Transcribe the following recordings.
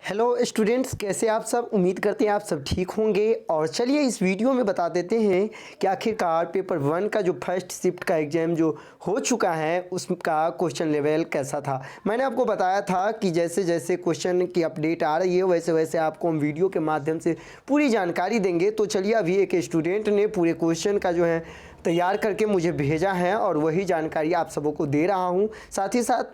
Hello students, कैसे आप सब। उम्मीद करते हैं आप सब ठीक होंगे। और चलिए इस वीडियो में बता देते हैं कि आखिरकार पेपर 1 का जो फर्स्ट शिफ्ट का एग्ज़ाम जो हो चुका है उसका क्वेश्चन लेवल कैसा था। मैंने आपको बताया था कि जैसे जैसे क्वेश्चन की अपडेट आ रही है वैसे वैसे आपको हम वीडियो के माध्यम से पूरी जानकारी देंगे। तो चलिए अभी एक स्टूडेंट ने पूरे क्वेश्चन का जो है तैयार करके मुझे भेजा है और वही जानकारी आप सबों को दे रहा हूं। साथ ही साथ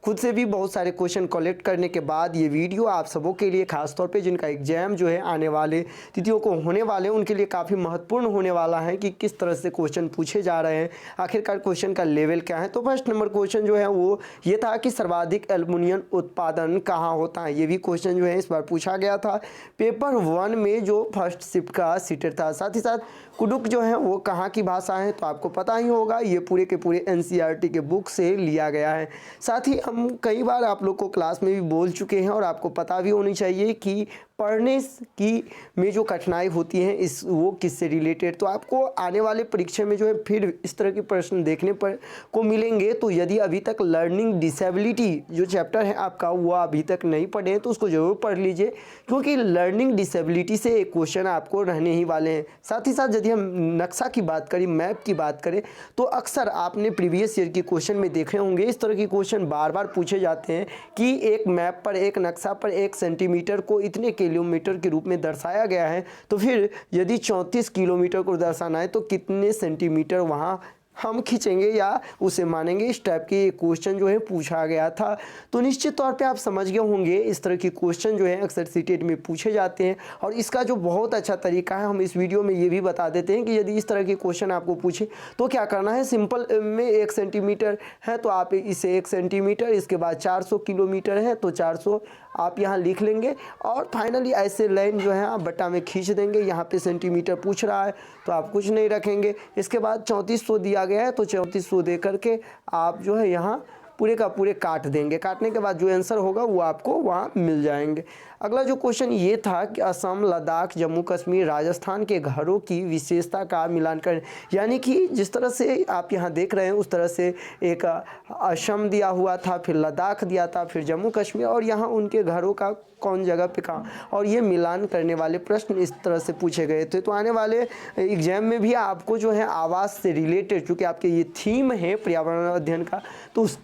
खुद से भी बहुत सारे क्वेश्चन कलेक्ट करने के बाद ये वीडियो आप सबों के लिए खास तौर पे जिनका एग्जाम जो है आने वाले तिथियों को होने वाले उनके लिए काफ़ी महत्वपूर्ण होने वाला है कि किस तरह से क्वेश्चन पूछे जा रहे हैं, आखिरकार क्वेश्चन का लेवल क्या है। तो फर्स्ट नंबर क्वेश्चन जो है वो ये था कि सर्वाधिक एल्युमिनियम उत्पादन कहाँ होता है। ये भी क्वेश्चन जो है इस बार पूछा गया था पेपर 1 में जो फर्स्ट शिफ्ट का सीटेड था। साथ ही साथ कुडुक जो है वो कहाँ की भाषा है तो आपको पता ही होगा, ये पूरे के पूरे एनसीईआरटी के बुक से लिया गया है। साथ ही हम कई बार आप लोग को क्लास में भी बोल चुके हैं और आपको पता भी होनी चाहिए कि पढ़ने की में जो कठिनाई होती है इस वो किससे रिलेटेड। तो आपको आने वाले परीक्षा में जो है फिर इस तरह के प्रश्न देखने पर को मिलेंगे। तो यदि अभी तक लर्निंग डिसेबिलिटी जो चैप्टर है आपका वो अभी तक नहीं पढ़े हैं तो उसको ज़रूर पढ़ लीजिए, क्योंकि लर्निंग डिसेबिलिटी से एक क्वेश्चन आपको रहने ही वाले हैं। साथ ही साथ यदि हम नक्शा की बात करें, मैप की बात करें, तो अक्सर आपने प्रीवियस ईयर के क्वेश्चन में देखे होंगे इस तरह के क्वेश्चन बार बार पूछे जाते हैं कि एक मैप पर, एक नक्शा पर 1 सेंटीमीटर को इतने किलोमीटर के रूप में दर्शाया गया है। तो फिर यदि 34 किलोमीटर को दर्शाना है तो कितने सेंटीमीटर वहाँ हम खींचेंगे या उसे मानेंगे। इस टाइप के क्वेश्चन जो है पूछा गया था। तो निश्चित तौर पे आप समझ गए होंगे इस तरह के क्वेश्चन जो है अक्सर सीटेट में पूछे जाते हैं। और इसका जो बहुत अच्छा तरीका है हम इस वीडियो में ये भी बता देते हैं कि यदि इस तरह के क्वेश्चन आपको पूछे तो क्या करना है। सिंपल में 1 सेंटीमीटर है तो आप इसे 1 सेंटीमीटर, इसके बाद 400 किलोमीटर है तो 400 आप यहाँ लिख लेंगे और फाइनली ऐसे लाइन जो है आप बट्टा में खींच देंगे। यहाँ पे सेंटीमीटर पूछ रहा है तो आप कुछ नहीं रखेंगे। इसके बाद 3400 दिया गया है तो 3400 दे करके आप जो है यहाँ पूरे का पूरे काट देंगे। काटने के बाद जो आंसर होगा वो आपको वहाँ मिल जाएंगे। अगला जो क्वेश्चन ये था कि असम, लद्दाख, जम्मू कश्मीर, राजस्थान के घरों की विशेषता का मिलान करें। यानी कि जिस तरह से आप यहाँ देख रहे हैं उस तरह से एक असम दिया हुआ था, फिर लद्दाख दिया था, फिर जम्मू कश्मीर, और यहाँ उनके घरों का कौन जगह पे कहाँ, और ये मिलान करने वाले प्रश्न इस तरह से पूछे गए थे। तो आने वाले एग्जाम में भी आपको जो है आवास से रिलेटेड, चूँकि आपके ये थीम है पर्यावरण अध्ययन का, तो उस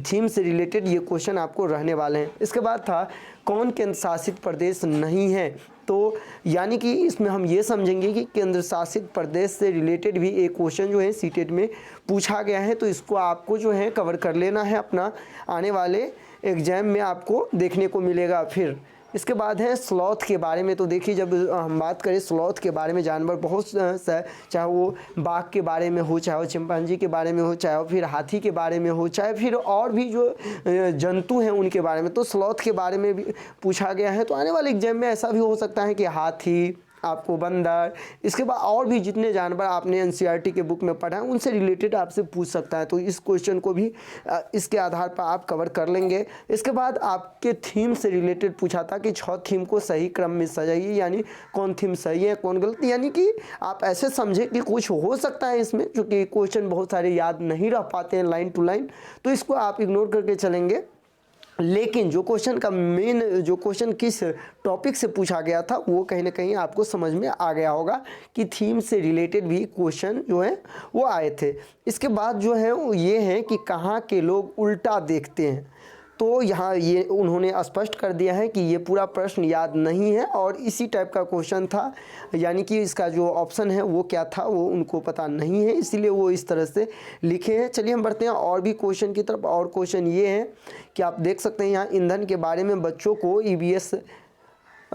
थीम से रिलेटेड ये क्वेश्चन आपको रहने वाले हैं। इसके बाद था कौन केंद्र शासित प्रदेश नहीं है। तो यानी कि इसमें हम ये समझेंगे कि केंद्र शासित प्रदेश से रिलेटेड भी एक क्वेश्चन जो है सीटेट में पूछा गया है। तो इसको आपको जो है कवर कर लेना है, अपना आने वाले एग्जाम में आपको देखने को मिलेगा। फिर इसके बाद है स्लॉथ के बारे में। तो देखिए जब हम बात करें स्लॉथ के बारे में, जानवर बहुत चाहे वो बाघ के बारे में हो, चाहे वो चिंपांजी के बारे में हो, चाहे वो फिर हाथी के बारे में हो, चाहे फिर और भी जो जंतु हैं उनके बारे में, तो स्लॉथ के बारे में भी पूछा गया है। तो आने वाले एग्जाम में ऐसा भी हो सकता है कि हाथी, आपको बंदर, इसके बाद और भी जितने जानवर आपने एनसीईआरटी के बुक में पढ़ा है उनसे रिलेटेड आपसे पूछ सकता है। तो इस क्वेश्चन को भी इसके आधार पर आप कवर कर लेंगे। इसके बाद आपके थीम से रिलेटेड पूछा था कि 6 थीम को सही क्रम में सजाइए, यानी कौन थीम सही है कौन गलत। यानी कि आप ऐसे समझे कि कुछ हो सकता है इसमें, क्योंकि क्वेश्चन बहुत सारे याद नहीं रह पाते हैं लाइन टू लाइन, तो इसको आप इग्नोर करके चलेंगे। लेकिन जो क्वेश्चन का मेन, जो क्वेश्चन किस टॉपिक से पूछा गया था वो कहीं ना कहीं आपको समझ में आ गया होगा कि थीम से रिलेटेड भी क्वेश्चन जो है वो आए थे। इसके बाद जो है वो ये है कि कहाँ के लोग उल्टा देखते हैं। तो यहाँ ये उन्होंने स्पष्ट कर दिया है कि ये पूरा प्रश्न याद नहीं है और इसी टाइप का क्वेश्चन था, यानी कि इसका जो ऑप्शन है वो क्या था वो उनको पता नहीं है, इसीलिए वो इस तरह से लिखे हैं। चलिए हम बढ़ते हैं और भी क्वेश्चन की तरफ। और क्वेश्चन ये है कि आप देख सकते हैं यहाँ ईंधन के बारे में बच्चों को ईवीएस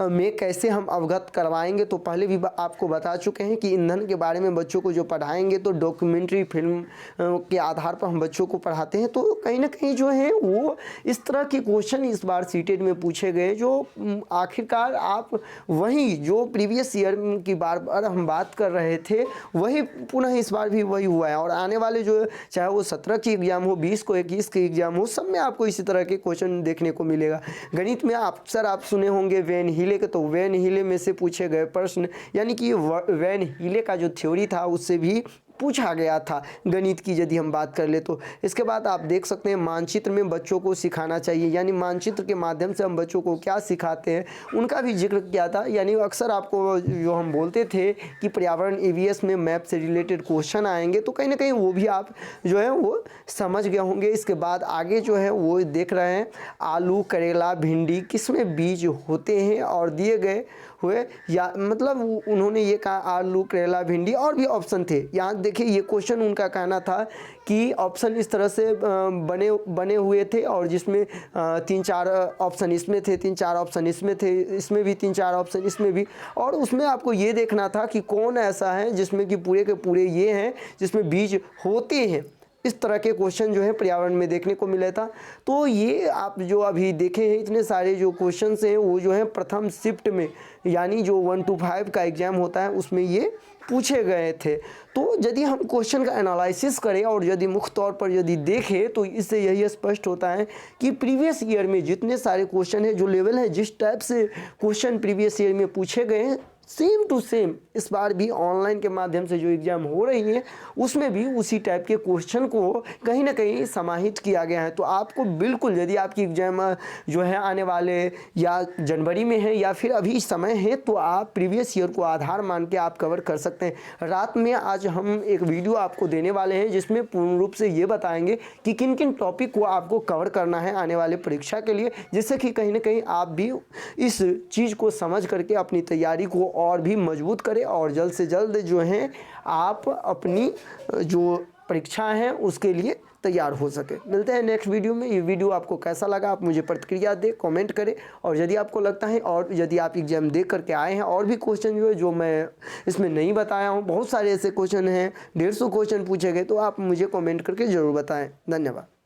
में कैसे हम अवगत करवाएंगे। तो पहले भी आपको बता चुके हैं कि ईंधन के बारे में बच्चों को जो पढ़ाएंगे तो डॉक्यूमेंट्री फिल्म के आधार पर हम बच्चों को पढ़ाते हैं। तो कहीं ना कहीं जो है वो इस तरह के क्वेश्चन इस बार सीटेट में पूछे गए, जो आखिरकार आप वही जो प्रीवियस ईयर की बार बार हम बात कर रहे थे वही पुनः इस बार भी वही हुआ है। और आने वाले जो चाहे वो 17 की एग्ज़ाम हो, 20 को 21 की एग्ज़ाम हो, सब में आपको इसी तरह के क्वेश्चन देखने को मिलेगा। गणित में अक्सर आप सुने होंगे वेन हीले के, तो वेन हीले में से पूछे गए प्रश्न, यानी कि वेन हीले का जो थ्योरी था उससे भी पूछा गया था गणित की यदि हम बात कर ले तो। इसके बाद आप देख सकते हैं मानचित्र में बच्चों को सिखाना चाहिए, यानी मानचित्र के माध्यम से हम बच्चों को क्या सिखाते हैं उनका भी जिक्र किया था। यानी अक्सर आपको जो हम बोलते थे कि पर्यावरण ईवीएस में मैप से रिलेटेड क्वेश्चन आएंगे, तो कहीं ना कहीं वो भी आप जो है वो समझ गए होंगे। इसके बाद आगे जो है वो देख रहे हैं आलू, करेला, भिंडी किसमें बीज होते हैं, और दिए गए हुए या मतलब उन्होंने ये कहा आलू, करेला, भिंडी और भी ऑप्शन थे। यहाँ देखिए ये क्वेश्चन उनका कहना था कि ऑप्शन इस तरह से बने हुए थे, और जिसमें 3-4 ऑप्शन इसमें थे, 3-4 ऑप्शन इसमें थे, इसमें भी 3-4 ऑप्शन इसमें भी, और उसमें आपको ये देखना था कि कौन ऐसा है जिसमें कि पूरे के पूरे ये हैं जिसमें बीज होते हैं। इस तरह के क्वेश्चन जो है पर्यावरण में देखने को मिला था। तो ये आप जो अभी देखे हैं इतने सारे जो क्वेश्चंस हैं वो जो है प्रथम शिफ्ट में, यानी जो 1 to 5 का एग्ज़ाम होता है उसमें ये पूछे गए थे। तो यदि हम क्वेश्चन का एनालिसिस करें और यदि मुख्य तौर पर यदि देखें तो इससे यही स्पष्ट होता है कि प्रीवियस ईयर में जितने सारे क्वेश्चन हैं, जो लेवल है, जिस टाइप से क्वेश्चन प्रीवियस ईयर में पूछे गए हैं, सेम टू सेम इस बार भी ऑनलाइन के माध्यम से जो एग्ज़ाम हो रही है उसमें भी उसी टाइप के क्वेश्चन को कहीं ना कहीं समाहित किया गया है। तो आपको बिल्कुल, यदि आपकी एग्ज़ाम जो है आने वाले या जनवरी में है या फिर अभी समय है, तो आप प्रीवियस ईयर को आधार मान के आप कवर कर सकते हैं। रात में आज हम एक वीडियो आपको देने वाले हैं जिसमें पूर्ण रूप से ये बताएंगे कि किन किन टॉपिक को आपको कवर करना है आने वाले परीक्षा के लिए, जिससे कि कहीं ना कहीं आप भी इस चीज़ को समझ करके अपनी तैयारी को और भी मजबूत करें और जल्द से जल्द जो है आप अपनी जो परीक्षा है उसके लिए तैयार हो सके। मिलते हैं नेक्स्ट वीडियो में। ये वीडियो आपको कैसा लगा आप मुझे प्रतिक्रिया दें, कमेंट करें, और यदि आपको लगता है और यदि आप एग्जाम देख करके आए हैं और भी क्वेश्चन जो है जो मैं इसमें नहीं बताया हूँ, बहुत सारे ऐसे क्वेश्चन हैं, 150 क्वेश्चन पूछे गए, तो आप मुझे कमेंट करके ज़रूर बताएं। धन्यवाद।